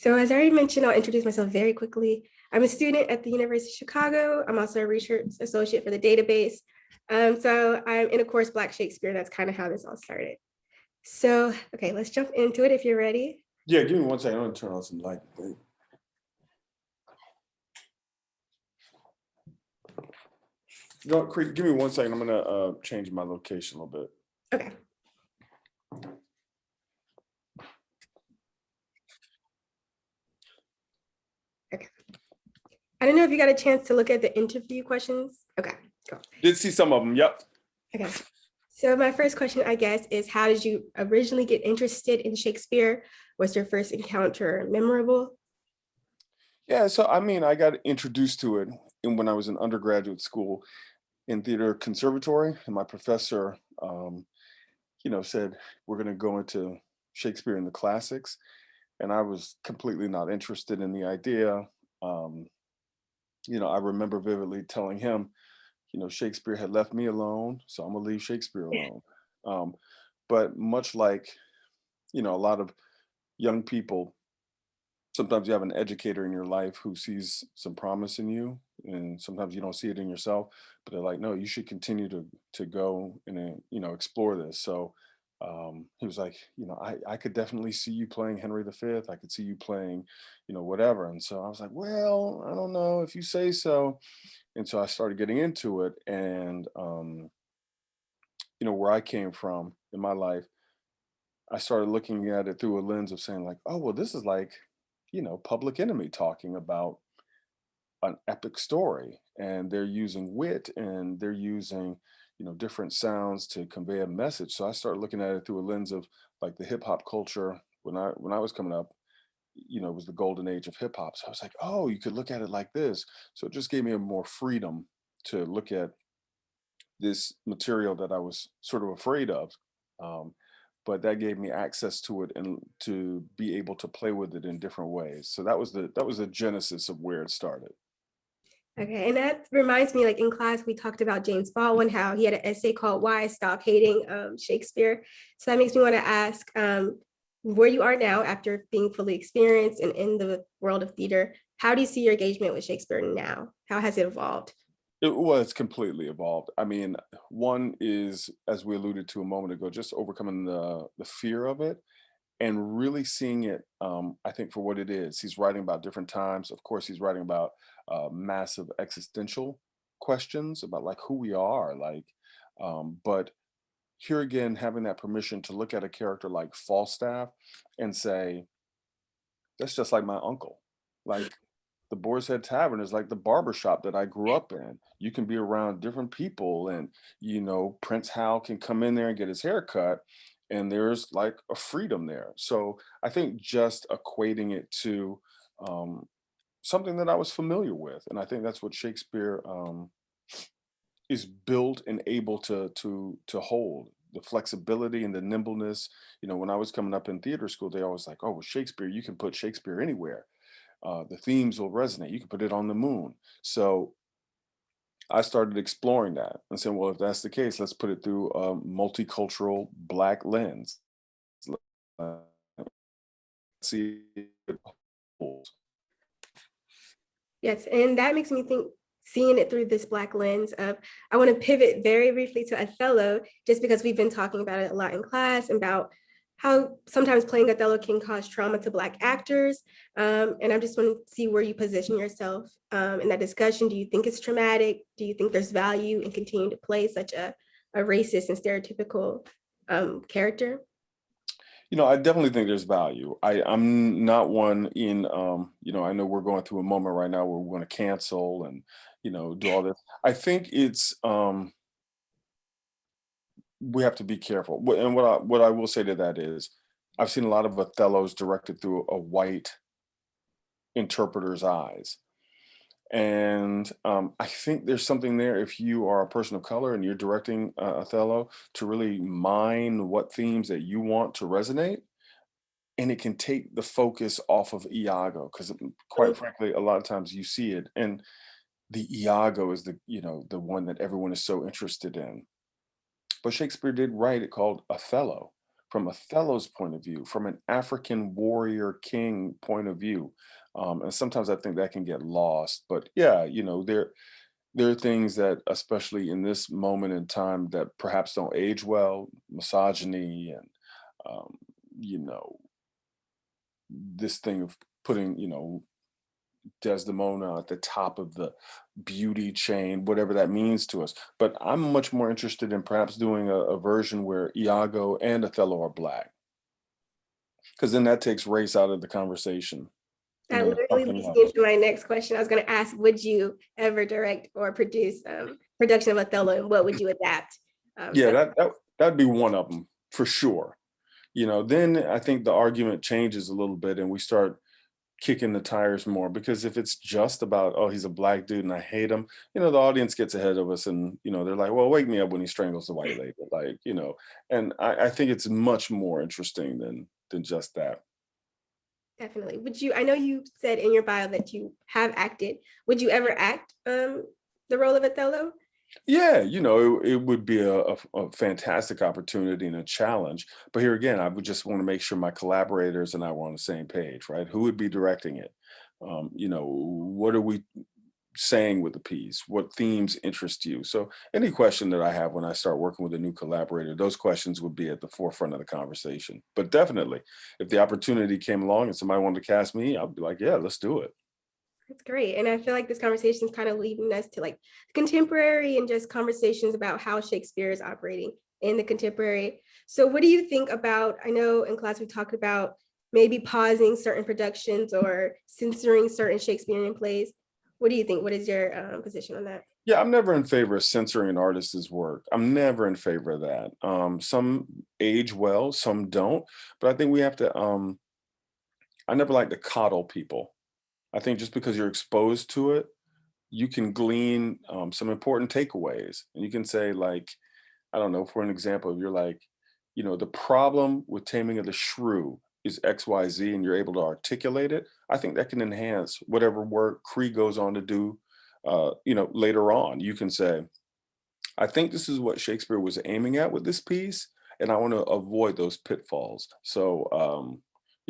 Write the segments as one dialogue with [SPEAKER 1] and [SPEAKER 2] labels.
[SPEAKER 1] So as I already mentioned, I'll introduce myself very quickly. I'm a student at the University of Chicago. I'm also a research associate for the database. So I'm in a course, Black Shakespeare. That's kind of how this all started. So, okay, let's jump into it if you're ready.
[SPEAKER 2] Yeah, give me one second. I'm gonna turn on some light. No, give me one second. I'm gonna change my location a little bit.
[SPEAKER 1] Okay. Okay. I don't know if you got a chance to look at the interview questions. Okay, cool.
[SPEAKER 2] Did see some of them. Yep.
[SPEAKER 1] Okay. So my first question, I guess, is how did you originally get interested in Shakespeare? Was your first encounter memorable?
[SPEAKER 2] Yeah. So I mean, I got introduced to it when I was in undergraduate school in theater conservatory, and my professor, said we're gonna go into Shakespeare and the classics, and I was completely not interested in the idea. Um, I remember vividly telling him, Shakespeare had left me alone, so I'm gonna leave Shakespeare alone. Um, but much like, a lot of young people, sometimes you have an educator in your life who sees some promise in you, and sometimes you don't see it in yourself, but they're like, no, you should continue to go and explore this. So he was like, I could definitely see you playing Henry V. I could see you playing, whatever. And so I was like, well, I don't know if you say so. And so I started getting into it, and where I came from in my life, I started looking at it through a lens of saying like, oh, well, this is like, Public Enemy talking about an epic story, and they're using wit and they're using, different sounds to convey a message. So I started looking at it through a lens of like the hip hop culture when I was coming up. It was the golden age of hip hop. So I was like, oh, you could look at it like this. So it just gave me a more freedom to look at this material that I was sort of afraid of. Um, but that gave me access to it and to be able to play with it in different ways. So that was the genesis of where it started.
[SPEAKER 1] Okay, and that reminds me, like in class, we talked about James Baldwin, how he had an essay called "Why I Stopped Hating Shakespeare." So that makes me want to ask, where you are now after being fully experienced and in the world of theater, how do you see your engagement with Shakespeare now? How has it evolved?
[SPEAKER 2] It was completely evolved. I mean, one is, as we alluded to a moment ago, just overcoming the fear of it and really seeing it, I think, for what it is. He's writing about different times. Of course, he's writing about massive existential questions about like who we are, like, but here again, having that permission to look at a character like Falstaff and say, that's just like my uncle. Like the Boar's Head Tavern is like the barber shop that I grew up in. You can be around different people, and Prince Hal can come in there and get his hair cut, and there's like a freedom there. So I think just equating it to um, something that I was familiar with, and I think that's what Shakespeare is built and able to hold the flexibility and the nimbleness. When I was coming up in theater school, they always like, oh, well, Shakespeare, you can put Shakespeare anywhere. The themes will resonate. You can put it on the moon. So I started exploring that and saying, well, if that's the case, let's put it through a multicultural Black lens. Let's see if it holds.
[SPEAKER 1] Yes, and that makes me think, seeing it through this Black lens of, I want to pivot very briefly to Othello, just because we've been talking about it a lot in class, about how sometimes playing Othello can cause trauma to Black actors. And I just want to see where you position yourself in that discussion. Do you think it's traumatic? Do you think there's value in continuing to play such a racist and stereotypical character?
[SPEAKER 2] I definitely think there's value. I'm not one in, I know we're going through a moment right now where we're going to cancel and, do all this. I think it's, we have to be careful. And what I will say to that is, I've seen a lot of Othellos directed through a white interpreter's eyes. And I think there's something there if you are a person of color and you're directing Othello to really mine what themes that you want to resonate, and it can take the focus off of Iago because quite frankly, a lot of times you see it, and the Iago is the one that everyone is so interested in. But Shakespeare did write it called Othello from Othello's point of view, from an African warrior king point of view. And sometimes I think that can get lost. But yeah, there are things that, especially in this moment in time, that perhaps don't age well, misogyny and um, you know, this thing of putting, Desdemona at the top of the beauty chain, whatever that means to us. But I'm much more interested in perhaps doing a version where Iago and Othello are black, because then that takes race out of the conversation.
[SPEAKER 1] That
[SPEAKER 2] It's
[SPEAKER 1] literally
[SPEAKER 2] something
[SPEAKER 1] leads me
[SPEAKER 2] else.
[SPEAKER 1] into my next question. I was going to ask, would you ever direct or produce production of Othello, and what would you adapt?
[SPEAKER 2] Yeah, that'd be one of them for sure. Then I think the argument changes a little bit and we start kicking the tires more, because if it's just about, oh, he's a black dude and I hate him, the audience gets ahead of us and, they're like, well, wake me up when he strangles the white lady. Like, and I think it's much more interesting than just that.
[SPEAKER 1] Definitely. Would you, I know you said in your bio that you have acted. Would you ever act the role of Othello?
[SPEAKER 2] Yeah, it would be a fantastic opportunity and a challenge. But here again, I would just want to make sure my collaborators and I were on the same page, right? Who would be directing it? What are we saying with the piece? What themes interest you? So any question that I have when I start working with a new collaborator, those questions would be at the forefront of the conversation. But definitely, if the opportunity came along and somebody wanted to cast me, I'd be like, yeah, let's do it.
[SPEAKER 1] That's great. And I feel like this conversation is kind of leading us to like contemporary and just conversations about how Shakespeare is operating in the contemporary. So what do you think about, I know in class we talked about maybe pausing certain productions or censoring certain Shakespearean plays. What do you think? What is your position on that?
[SPEAKER 2] Yeah, I'm never in favor of censoring an artist's work. I'm never in favor of that. Some age well, some don't. But I think we have to. I never like to coddle people. I think just because you're exposed to it, you can glean some important takeaways, and you can say like, I don't know, for an example, if you're like, the problem with Taming of the Shrew is XYZ, and you're able to articulate it, I think that can enhance whatever work Kree goes on to do, later on. You can say, I think this is what Shakespeare was aiming at with this piece, and I want to avoid those pitfalls. So,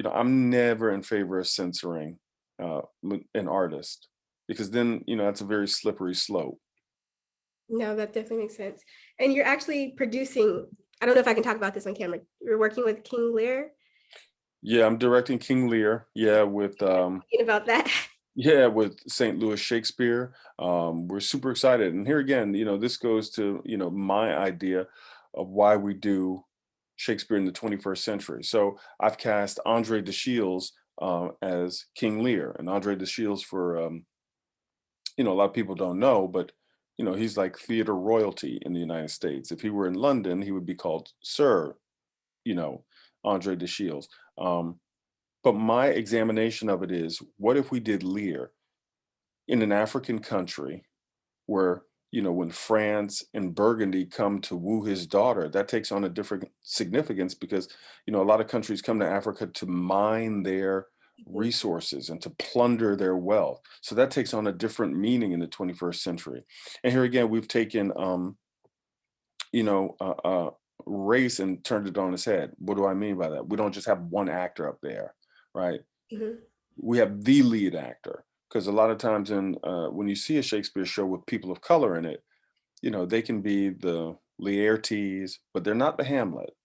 [SPEAKER 2] I'm never in favor of censoring an artist, because then, that's a very slippery slope.
[SPEAKER 1] No, that definitely makes sense. And you're actually producing, I don't know if I can talk about this on camera. You're working with King Lear.
[SPEAKER 2] Yeah, I'm directing King Lear. Yeah,
[SPEAKER 1] Thinking about that.
[SPEAKER 2] with St. Louis Shakespeare. We're super excited. And here again, this goes to, my idea of why we do Shakespeare in the 21st century. So I've cast Andre de Shields as King Lear. And Andre de Shields, for a lot of people don't know, but he's like theater royalty in the United States. If he were in London, he would be called Sir, you know, Andre de Shields. Um, but my examination of it is, what if we did Lear in an African country where, when France and Burgundy come to woo his daughter, that takes on a different significance, because, a lot of countries come to Africa to mine their resources and to plunder their wealth. So that takes on a different meaning in the 21st century. And here again, we've taken, you know, uh, uh, race and turned it on its head. What do I mean by that? We don't just have one actor up there, right?
[SPEAKER 1] Mhm.
[SPEAKER 2] We have the lead actor, because a lot of times when you see a Shakespeare show with people of color in it, they can be the Laertes, but they're not the Hamlet.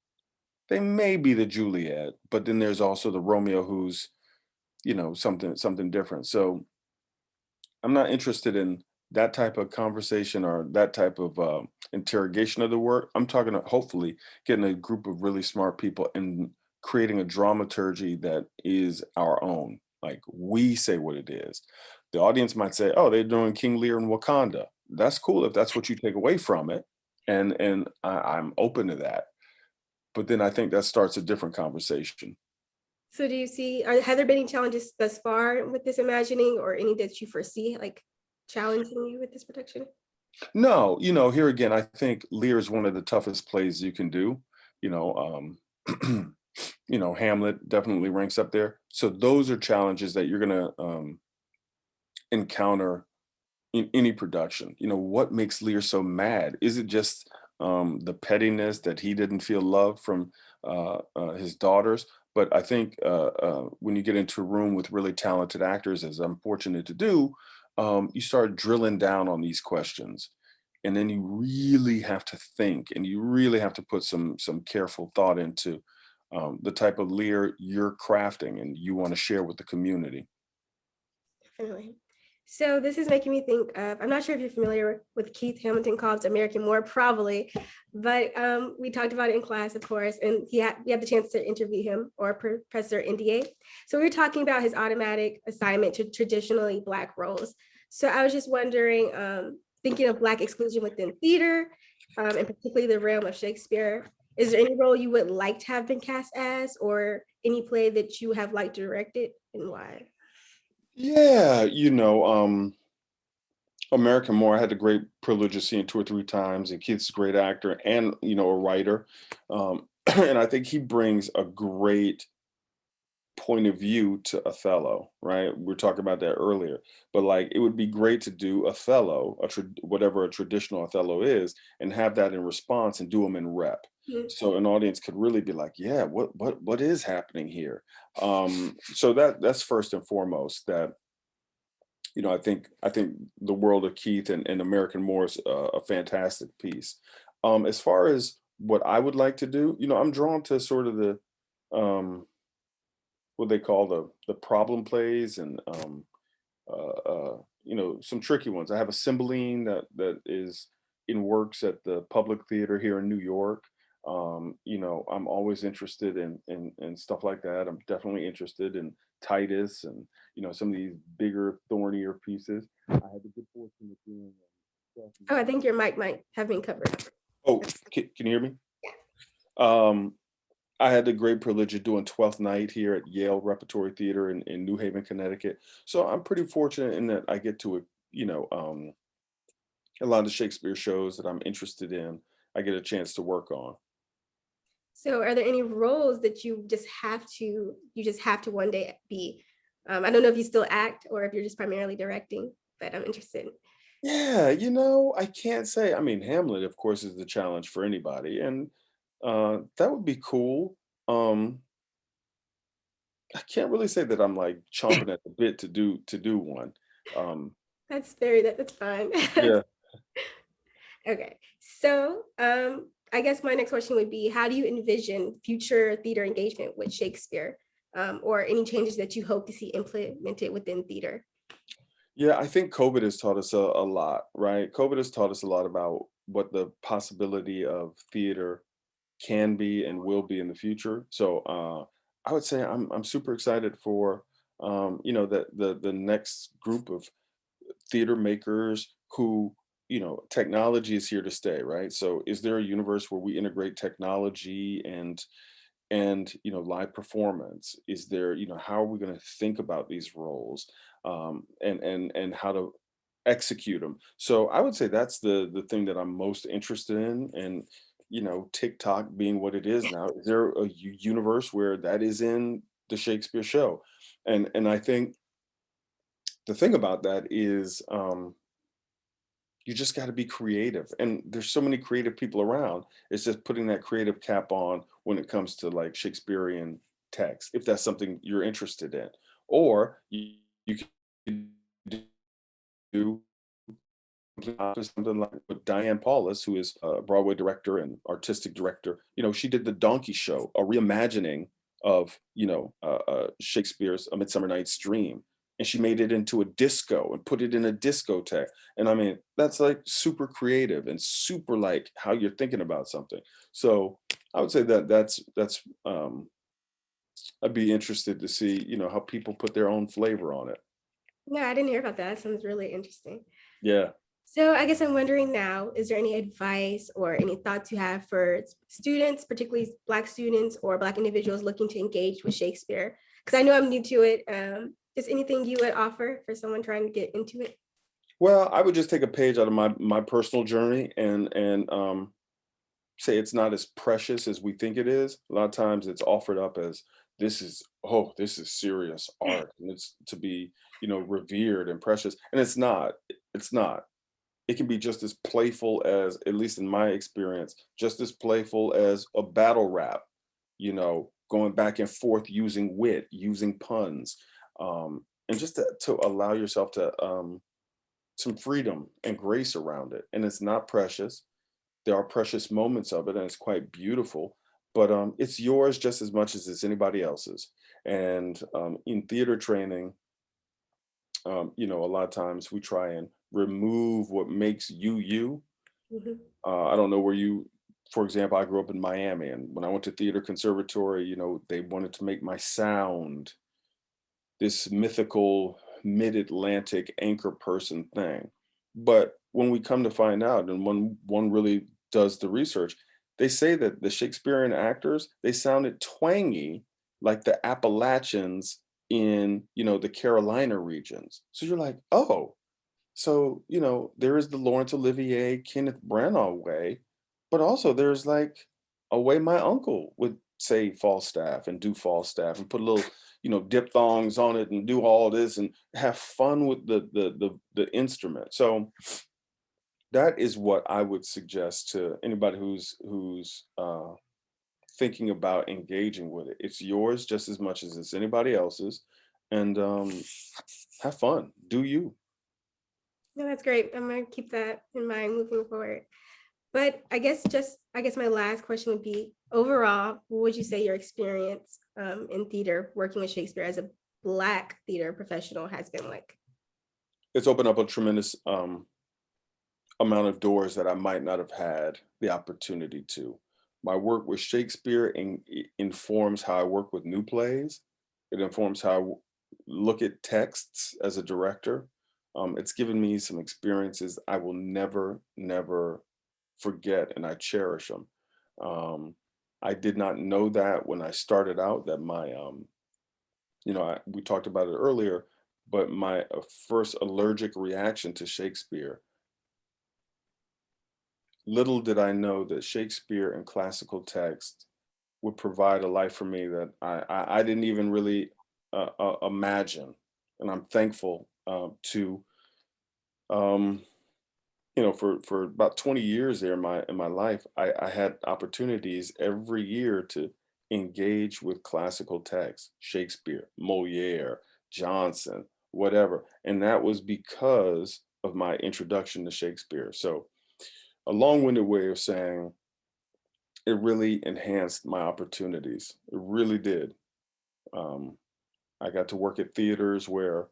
[SPEAKER 2] They may be the Juliet, but then there's also the Romeo who's, something different. So I'm not interested in that type of conversation or that type of interrogation of the work. I'm talking hopefully getting a group of really smart people and creating a dramaturgy that is our own. Like, we say what it is. The audience might say, "Oh, they're doing King Lear in Wakanda." That's cool if that's what you take away from it, and I'm open to that. But then I think that starts a different conversation.
[SPEAKER 1] So do you see, have there been any challenges thus far with this imagining, or any that you foresee like challenging you with this production?
[SPEAKER 2] No, here again, I think Lear is one of the toughest plays you can do. You know, Hamlet definitely ranks up there. So those are challenges that you're gonna encounter in any production. What makes Lear so mad? Is it just the pettiness that he didn't feel love from his daughters. But I think when you get into a room with really talented actors, as I'm fortunate to do, you start drilling down on these questions, and then you really have to think, and you really have to put some careful thought into the type of Lear you're crafting and you want to share with the community.
[SPEAKER 1] Definitely. So this is making me think of, I'm not sure if you're familiar with Keith Hamilton Cobb's American War, probably, but we talked about it in class, of course, and we had the chance to interview him, or Professor NDA. So we were talking about his automatic assignment to traditionally Black roles. So I was just wondering, thinking of Black exclusion within theater, and particularly the realm of Shakespeare, is there any role you would like to have been cast as, or any play that you have liked directed, and why?
[SPEAKER 2] Yeah, American More, I had the great privilege of seeing 2 or 3 times, and Keith's a great actor and a writer, and I think he brings a great point of view to Othello. Right, we were talking about that earlier, but like it would be great to do Othello, whatever a traditional Othello is, and have that in response and do them in rep,
[SPEAKER 1] Mhm.
[SPEAKER 2] so an audience could really be like, yeah, what is happening here. So that's first and foremost. That I think the world of Keith and American More is a fantastic piece. As far as what I would like to do, I'm drawn to sort of the what they call the problem plays, and some tricky ones. I have a Cymbeline that is in works at the Public Theater here in New York. I'm always interested in stuff like that. I'm definitely interested in Titus and some of these bigger, thornier pieces. I had the good fortune of doing.
[SPEAKER 1] Oh, I think your mic might have been covered.
[SPEAKER 2] Oh, can you hear me? Um, I had the great privilege of doing Twelfth Night here at Yale Repertory Theater in New Haven, Connecticut. So I'm pretty fortunate in that I get to, a lot of the Shakespeare shows that I'm interested in, I get a chance to work on.
[SPEAKER 1] So are there any roles that you just have to one day be? I don't know if you still act or if you're just primarily directing, but I'm interested.
[SPEAKER 2] Yeah, I can't say. I mean, Hamlet, of course, is the challenge for anybody, and that would be cool. Um, I can't really say that I'm like chomping at the bit to do one. Um,
[SPEAKER 1] That's fine.
[SPEAKER 2] yeah.
[SPEAKER 1] Okay. So I guess my next question would be, how do you envision future theater engagement with Shakespeare, or any changes that you hope to see implemented within theater?
[SPEAKER 2] Yeah, I think COVID has taught us a lot, right? COVID has taught us a lot about what the possibility of theater can be and will be in the future. So I would say I'm super excited for the next group of theater makers who technology is here to stay, right? So is there a universe where we integrate technology and live performance? Is there, how are we going to think about these roles, and how to execute them? So I would say that's the thing that I'm most interested in. And TikTok being what it is now, is there a universe where that is in the Shakespeare show? And I think the thing about that is, you just got to be creative, and there's so many creative people around. It's just putting that creative cap on when it comes to like Shakespearean text, if that's something you're interested in. Or you can do something like with Diane Paulus, who is a Broadway director and artistic director. She did the Donkey Show, a reimagining of Shakespeare's A Midsummer Night's Dream, and she made it into a disco and put it in a discotheque. And I mean, that's like super creative and super like how you're thinking about something. So I would say that's I'd be interested to see how people put their own flavor on it.
[SPEAKER 1] Yeah, I didn't hear about that. That sounds really interesting.
[SPEAKER 2] Yeah.
[SPEAKER 1] So I guess I'm wondering now, is there any advice or any thoughts you have for students, particularly Black students or Black individuals looking to engage with Shakespeare? Because I know I'm new to it. Is anything you would offer for someone trying to get into it?
[SPEAKER 2] Well, I would just take a page out of my personal journey and say it's not as precious as we think it is. A lot of times it's offered up as this is serious art and it's to be revered and precious, and it's not. It's not. it can be just as playful as, at least in my experience, just as playful as a battle rap, going back and forth using wit, using puns, and just to allow yourself to some freedom and grace around it. And it's not precious. There are precious moments of it, and it's quite beautiful. But it's yours just as much as it's anybody else's. And in theater training, a lot of times we try and remove what makes you you.
[SPEAKER 1] Mhm.
[SPEAKER 2] I don't know where you, for example, I grew up in Miami, and when I went to theater conservatory, they wanted to make my sound this mythical mid-Atlantic anchor person thing. But when we come to find out, and when one really does the research, they say that the Shakespearean actors, they sounded twangy like the Appalachians in, the Carolina regions. So you're like, oh, so, there is the Laurence Olivier, Kenneth Branagh way, but also there's like a way my uncle would say Falstaff and do Falstaff and put a little, diphthongs on it and do all this and have fun with the instrument. So that is what I would suggest to anybody who's thinking about engaging with it. It's yours just as much as it's anybody else's, and have fun. Do you?
[SPEAKER 1] No, that's great. I'm gonna keep that in mind moving forward. But I guess my last question would be, overall, what would you say your experience in theater, working with Shakespeare as a Black theater professional, has been like?
[SPEAKER 2] It's opened up a tremendous amount of doors that I might not have had the opportunity to. My work with Shakespeare informs how I work with new plays. It informs how look at texts as a director. It's given me some experiences I will never, never forget, and I cherish them. Um, I did not know that when I started out that we talked about it earlier, but my first allergic reaction to Shakespeare. Little did I know that Shakespeare and classical text would provide a life for me that I didn't even really imagine, and I'm thankful to um, for about 20 years there in my life, I had opportunities every year to engage with classical texts, Shakespeare, Moliere, Johnson, whatever, and that was because of my introduction to Shakespeare. So a long-winded way of saying it really enhanced my opportunities. It really did. Um, I got to work at theaters where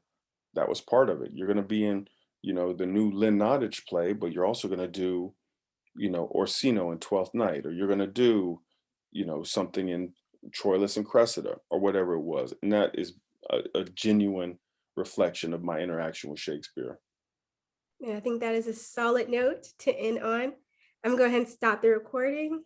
[SPEAKER 2] that was part of it. You're going to be in, the new Lynn Nottage play, but you're also going to do, Orsino in Twelfth Night, or you're going to do, something in Troilus and Cressida, or whatever it was. And that is a genuine reflection of my interaction with Shakespeare.
[SPEAKER 1] And I think that is a solid note to end on. I'm going to go ahead and stop the recording.